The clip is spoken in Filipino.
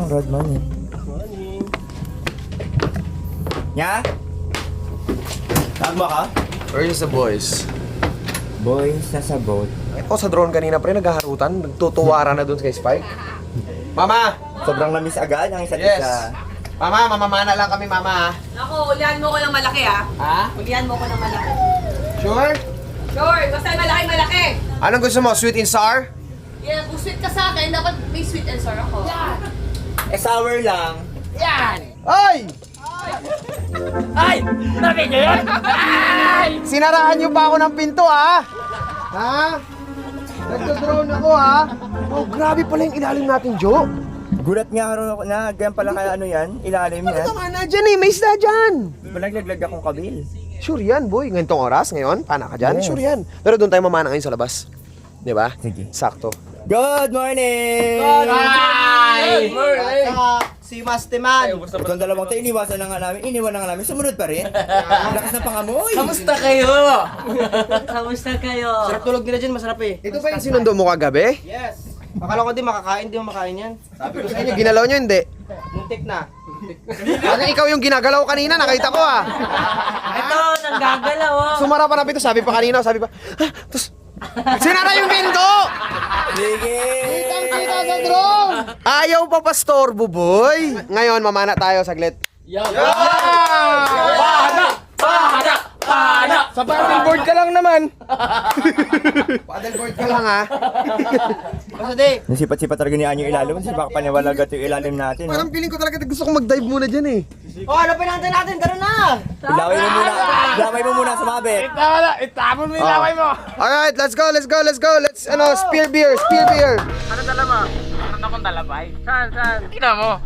Good morning. Morning. Nya? Tawag mo ako? Where's the boys? Boys, nasa boat. Ito sa drone kanina pre, naghaharutan. Nagtutuwara na dun kay Spike. Mama! Sobrang namiss agad ang isa't Yes! isa. Mama, mamamana lang kami mama. Ako, ulihan mo ko ng malaki ah. Ha? Ulihan mo ko ng malaki. Sure? Sure, basta malaki. Anong gusto mo? Sweet and sour? Yeah, kung sweet ka sa akin, dapat may sweet and sour ako. Yan! Eh, sour lang. Yan! Ay! Ay! Narinig niyo yun? Ay! Sinaraan niyo pa ako ng pinto ha? Ha? Nagdo-drone ako ha? Oh, grabe pala yung ilalim natin, Joe. Gulat nga rin ako na, ganyan pala kaya ano yan, ilalim yan. Ito nga na dyan eh, may isda dyan. Naglaglag akong kabil. Sure yan, boy. Ganitong oras ngayon, pana ka dyan. Yes. Sure yan. Pero doon tayo mamana ngayon sa labas. Di ba? Sige. Sakto. Good morning! Ay! Si Mastiman. Itong dalawang tayo, iniwan na nga namin, sumunod pa rin. Ang lakas ng pangamoy. Kamusta kayo? Kamusta kayo? Sarap tulog nila dyan, masarap eh. Ito ba yung sinundo mo kagabi? Yes. Akala ko din makakain, di mo makain yan. Sabi ko sa inyo, ginalaw nyo hindi. Muntik na. Parang ikaw yung ginagalaw kanina, nakita ko ah. Ito, nanggagalaw oh. Sumara pa na pito, sabi pa kanina, sabi pa, ah, tapos, sinara yung pinto! Sige! Kitang-kita sa drone! Ayaw pa pastor, buboy! Ngayon, mamana tayo saglit. Sa paddleboard ka lang naman. Paddleboard ka lang ha. Basta di. Nasipat-sipat talaga ni Anyo ilalim, kasi baka paniwalagat yung ilalim natin. No? Parang feeling ko talaga gusto kong mag-dive muna dyan eh. Oh, hanapin natin, tara na. Ilaway mo muna, sumabit. Itapon mo yung laway mo. Alright, let's go. Let's spear beer. Ano dala mo? Meron akong dalabay. Saan? Tingnan mo.